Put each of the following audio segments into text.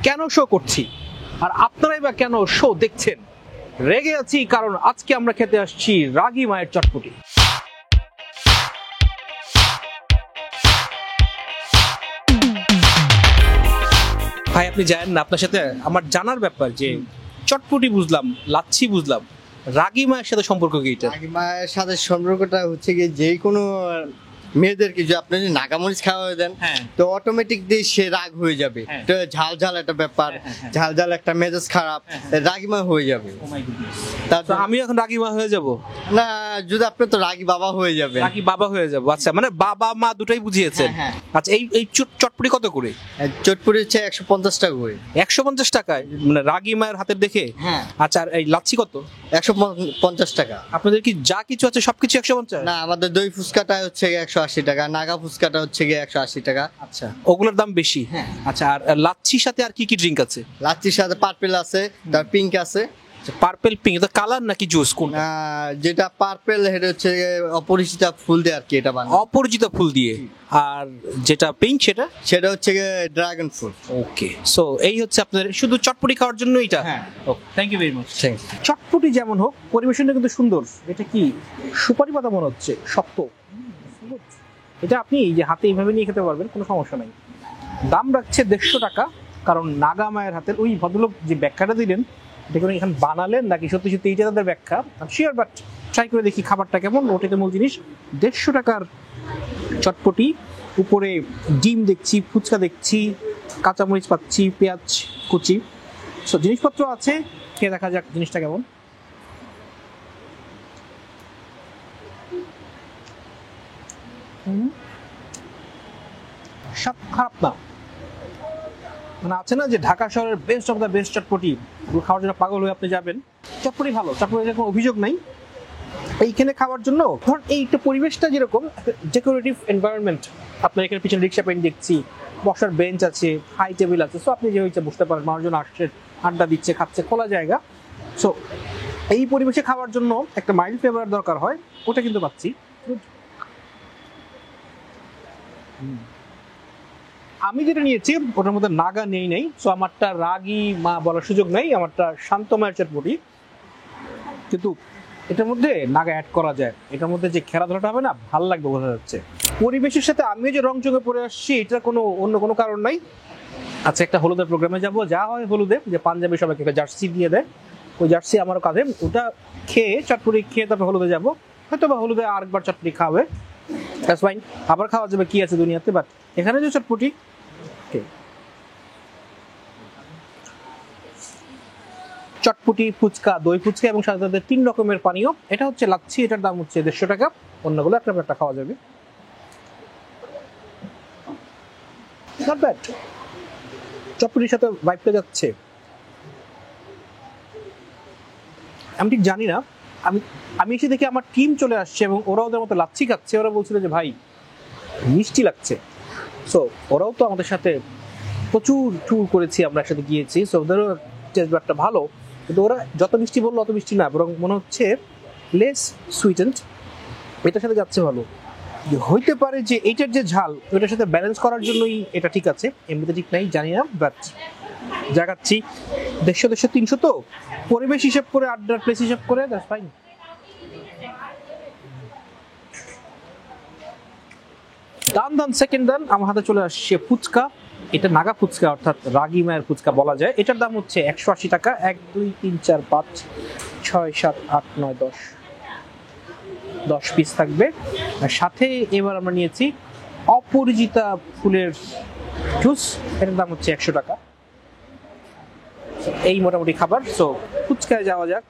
কেন শো করছি আর আপনারাই বা কেন শো দেখছেন? রেগে আছি কারণ আজকে আমরা খেতে আসছি রাগী মায়ের চটপটি। ভাই আপনি জানেন না, আপনার সাথে আমার জানার ব্যাপার যে চটপটি বুঝলাম, লাচ্ছি বুঝলাম, রাগী মায়ের সাথে সম্পর্ক কি? এটা রাগী মায়ের সাথে সম্পর্কটা হচ্ছে কি, যে কোনো মেয়েদেরকে যে আপনি যদি নাগামরিচ খাওয়া দেন তো অটোমেটিক দিয়ে সে রাগ হয়ে যাবে। তো ঝাল ঝাল একটা ব্যাপার, ঝাল ঝাল একটা মেজাজ খারাপ, রাগিমা হয়ে যাবে। তারপর আমি এখন রাগী মা হয়ে যাব না, যদি আপনি তো রাগী বাবা হয়ে যাবে। রাগী বাবা হয়ে যাব। আচ্ছা, মানে বাবা মা দুটাই বুঝিয়েছেন। আচ্ছা, এই চটপটি কত করে? চটপটি হচ্ছে 150 টাকা করে। 150 টাকায়, মানে রাগী মায়ের হাতের দেখে? আচ্ছা, আর এই লাচ্ছি কত? 150 টাকা। আপনাদের কি যা কিছু আছে সবকিছু 150? না, আমাদের দই ফুচকাটা হচ্ছে 180 টাকা, নাগা ফুচকাটা হচ্ছে 180 টাকা। আচ্ছা, ওগুলোর দাম বেশি। আচ্ছা, আর লাচ্ছির সাথে আর কি কি ড্রিঙ্ক আছে? লাচ্ছির সাথে পার্পেল আছে, তার পিঙ্ক আছে। পার্পেল পিঙ্ক, এটা কালার নাকি জুস কোন? যেটা পার্পেল এটা হচ্ছে অপরিচিত ফুল দিয়ে আর কি, এটা বানায় অপরিচিত ফুল দিয়ে। আর যেটা পিঙ্ক সেটা হচ্ছে ড্রাগন ফ্রুট। ওকে, সো এই হচ্ছে আপনাদের শুধু চটপটি খাওয়ার জন্য এটা। Thank you very much. চটপটি যেমন হোক, পরিবেশনটা কিন্তু সুন্দর। এটা কি সুপারি পাতা মনে হচ্ছে, শক্ত। এটা আপনি এই যে হাতে এইভাবে নিয়ে খেতে পারবেন, কোনো সমস্যা নাই। দাম রাখছে 150 টাকা, কারণ নাগা মায়ের হাতের ওই ভদ্রলোক যে ব্যাখ্যাটা দিলেন, এটা কোনো এখানে বানালেন নাকি সত্যি সত্যি এইটা তাদের ব্যাখ্যা শিওর, বাট ট্রাই করে দেখি খাবারটা কেমন। ওটাতে মূল জিনিস 150 টাকার চটপটি, উপরে ডিম দেখছি, ফুচকা দেখছি, কাঁচামরিচ পাচ্ছি, পেঁয়াজ কুচি, সো জিনিসপত্র আছে। খেয়ে দেখা যাক জিনিসটা কেমন। সব খারাপ না, মানে আছে না যে ঢাকা শহরের বেস্ট অফ দ্য বেস্ট চটপটি, খাওয়ার জন্য পাগল হয়ে আপনি যাবেন। চটপটি ভালো, চটপটির কোনো অভিযোগ নাই। এইখানে খাওয়ার জন্য ধর এইটা পরিবেশটা যেরকম ডেকোরেটিভ এনভায়রনমেন্ট, আপনার এখানে পিছনে রিক্সা পেন দেখছি, বসার বেঞ্চ আছে, হাই টেবিল আছে, সো আপনি যে হয়েছে বসতে পারেন, মানুষজন আসছে, আড্ডা দিচ্ছে, খাচ্ছে, খোলা জায়গা। সো এই পরিবেশে খাওয়ার জন্য একটা মাইল্ড ফ্লেভার দরকার হয়, ওটা কিন্তু পাচ্ছি। আমি যেটা নিয়েছি ওটার মধ্যে নাগা নেই, সো আমারটা রাগী মা বলার সুযোগ নাই, আমারটা শান্ত মায়ের চটপটি। কিন্তু এটার মধ্যে নাগা অ্যাড করা যায়, এটার মধ্যে যে খেলাধুলাটা হবে না, ভাল লাগবে, বোঝা যাচ্ছে। পরিবেশের সাথে আমিও যে রং চোখে পড়ে আসছি, এটার অন্য কোনো কারণ নাই। আচ্ছা, একটা হলুদের প্রোগ্রামে যাব, যা হয় হলুদে যে পাঞ্জাবি সবাইকে একটা জার্সি দিয়ে দেয়, ওই জার্সি আমারও কাঁধে, ওটা খেয়ে চটপটি খেয়ে তারপর হলুদে যাবো। হয়তো বা হলুদে আরেকবার চটপটি খাওয়াবে, দ্যাটস ফাইন, আবার খাওয়া যাবে, কি আছে দুনিয়াতে। বাট এখানে যে চটপটি, চটপটি, ফুচকা, দই ফুচকা এবং সাথে সাথে 3 রকমের পানীয়। এটা হচ্ছে লাচ্ছি, এটার দাম হচ্ছে 150 টাকা। অন্যগুলো একটা খাওয়া যাবে। নট ব্যাড, চটপটির সাথে ভাইবটা যাচ্ছে। আমি ঠিক জানি না, আমি এসে দেখি আমার টিম চলে আসছে এবং ওরা ওদের মতো লাচ্ছি খাচ্ছে। ওরা বলছিল যে ভাই মিষ্টি লাগছে, সো ওরাও তো আমাদের সাথে প্রচুর ট্যুর করেছি, আমরা একসাথে গিয়েছি, সো ওদেরও টেস্টটা ভালো। কিন্তু ওরা যত মিষ্টি বললো অত মিষ্টি না, বরং মনে হচ্ছে লেস সুইটেন্ড। এটার সাথে যাচ্ছে ভালো। হইতে পারে যে এইটার যে ঝাল, ওইটার সাথে ব্যালেন্স করার জন্যই এটা ঠিক আছে, এমনিতে ঠিক নাই, জানি না। বাট জাগাচ্ছি 150, 300 তো পরিবেশ হিসাব করে, আড্ডার প্লেস হিসাব করে, দ্যাটস ফাইন। দান সেকেন্ড দান আমার হাতে চলে আসছে ফুচকা। এটা নাগা ফুচকা, অর্থাৎ রাগী মায়ের ফুচকা বলা যায়। এটার দাম হচ্ছে 180 টাকা। 1 2 3 4 5 6 7 8 9 10 পিস থাকবে। আর সাথে এবার আমরা নিয়েছি অপরিচিতা ফুলের জুস, এটার দাম হচ্ছে 100 টাকা। এই মোটামুটি খাবার। সো ফুচকায় যাওয়া যাক।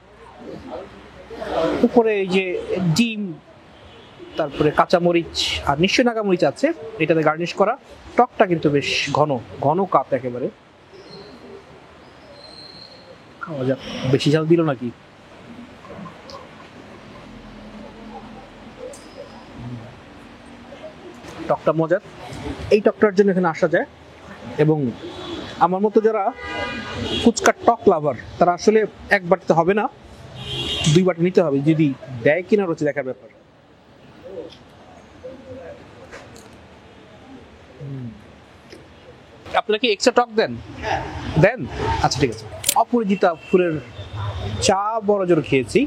উপরে এই যে ডিম, তারপরে কাঁচামরিচ আর নিশ্চয় নাগামরিচ আছে, এটাতে গার্নিশ করা। টকটা কিন্তু বেশ ঘন ঘন কাপ একেবারে। খাওয়া যাক। বেশি ঝাল দিল নাকি? টকটা মজার। এই টকটার জন্য এখানে আসা যায়, এবং আমার মতো যারা ফুচকার টক লাভার, তারা আসলে এক বাটিতে হবে না, 2 বাটি নিতে হবে, যদি দেয় কিনা রয়েছে দেখার ব্যাপার। আপনারা কি এক্সট্রা টক দেন? দেন? আচ্ছা ঠিক আছে। অপরাজিতা ফুলের চা বড় জোর খেয়েছি,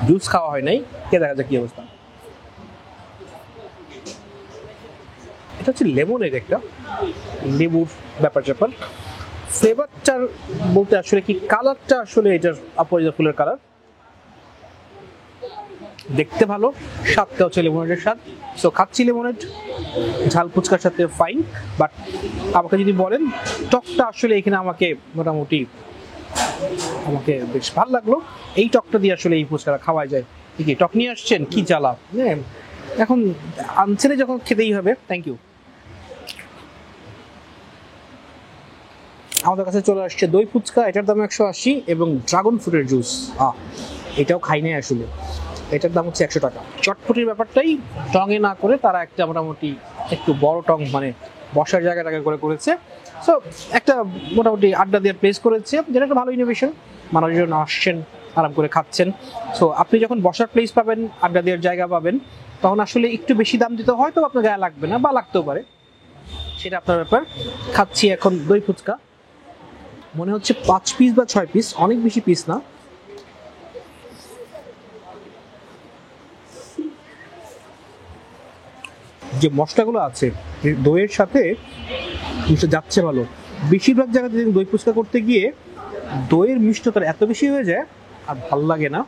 জুস খাওয়া হয় নাই, কে দেখা যাক কি অবস্থা। এটা হচ্ছে লেমনের একটা লেবুর ব্যাপার স্যাপার। ফ্লেভারটার বলতে আসলে কি, কালারটা আসলে এটার অপরাজিতা ফুলের কালার, দেখতে ভালো, স্বাদটা হচ্ছে লেমনেডের স্বাদ। সো খাচ্ছি লেমনেড, ঝাল ফুচকার সাথে ফাইন। বাট আমাকে যদি বলেন টকটা আসলে এখানে মোটামুটি আমাকে বেশ ভালো লাগলো। এই টকটা দিয়ে আসলে এই ফুচকাটা খাওয়া যায়। ঠিক টক নিয়ে আসছেন, কি জ্বালা। হ্যাঁ, এখন আনছেনে যখন খেতেই হবে। Thank you. আমাদের কাছে চলে আসছে দই ফুচকা, এটার দাম 180, এবং ড্রাগন ফ্রুটের জুস, এটাও খাই নাই আসলে, এটার দাম হচ্ছে 100 টাকা। চটপটির ব্যাপারটাই টঙে না করে তারা একটা মোটামুটি একটু বড় টং, মানে বসার জায়গাটাকে করেছে। সো একটা মোটামুটি আড্ডা দিয়ে প্লেস করেছে, যেটা একটা ভালো ইনোভেশন। মানুষজন আসছেন, আরাম করে খাচ্ছেন। সো আপনি যখন বসার প্লেস পাবেন, আড্ডা দেওয়ার জায়গা পাবেন, তখন আসলে একটু বেশি দাম দিতে হয়তো আপনার গায়ে লাগবে না, বা লাগতেও পারে, সেটা আপনার ব্যাপার। খাচ্ছি এখন দই ফুচকা, মনে হচ্ছে 5 পিস বা 6 পিস, অনেক বেশি পিস না। যে মশলাগুলো আছে দইয়ের সাথে যাচ্ছে ভালো। বেশিরভাগ জায়গাতে দই ফুচকা করতে গিয়ে দইয়ের মিষ্টতার এত বেশি হয়ে যায় আর ভাল লাগে না।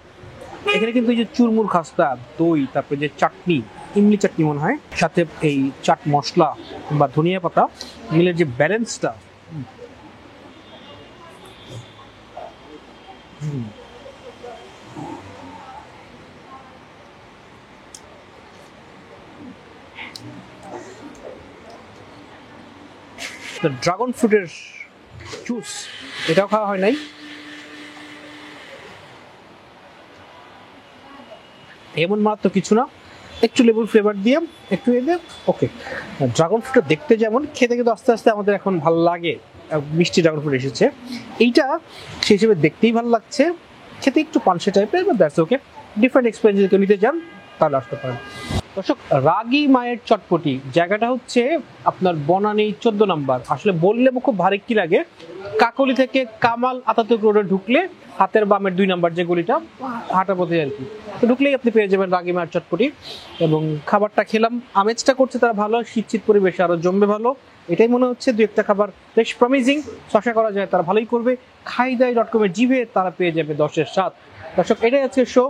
এখানে কিন্তু এই যে চুরমুর খাস্তা, দই, তারপরে যে চাটনি, ইমলি চাটনি মনে হয়, সাথে এই চাট মশলা বা ধনিয়া পাতা মিলের যে ব্যালেন্সটা, ড্রাগন ফ্রুটের জুস, এটাও খাওয়া হয় নাই। এমন মাত্র কিছু না, একটু লেবুর ফ্লেভার দিয়ে একটু ওকে। ড্রাগন ফ্রুটটা দেখতে যেমন, খেতে কিন্তু আস্তে আস্তে আমাদের এখন ভালো লাগে। মিষ্টি ড্রাগন ফ্রুট এসেছে, এইটা সেই হিসেবে দেখতেই ভালো লাগছে, খেতে একটু পানসে টাইপের, but that's okay. Different experience যদি কেউ নিতে চান তাহলে আসতে পারেন। দর্শক, রাগী মায়ের চটপটি জায়গাটা হচ্ছে আপনার বনানী 14 নম্বর। আসলে বললে খুব ভারী কি লাগে, কাকলি থেকে কামাল আতাতুর্ক রোডে ঢুকলে হাতের বামের 2 নম্বর যে গলিটা, হাঁটা পথে আর কি, তো ঢুকলেই আপনি পেয়ে যাবেন রাগী মায়ের চটপটি। এবং খাবারটা খেলাম, আমেজটা করছে তারা ভালো, শীত পরিবেশে আরো জমবে ভালো, এটাই মনে হচ্ছে। 2-1টা খাবার বেশ প্রমিজিং, আশা করা যায় তারা ভালোই করবে। খাইদাই.com-এর জিভে তারা পেয়ে যাবে 10-এর 7। দর্শক, এটাই আজকে শো।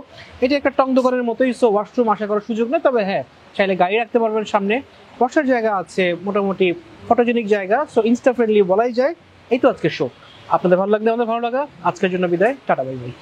এটা একটা টং দোকানের মতোই, সো ওয়াশরুম আশা করার সুযোগ নেই, তবে হ্যাঁ, চাইলে গাড়ি রাখতে পারবেন সামনে, বসার জায়গা আছে, মোটামুটি ফটোজেনিক জায়গা, সো ইনস্টা ফ্রেন্ডলি বলাই যায়। এই তো আজকের শো। আপনাদের ভালো লাগলে আমাদের ভালো লাগা। আজকের জন্য বিদায়, টাটা, বাই বাই।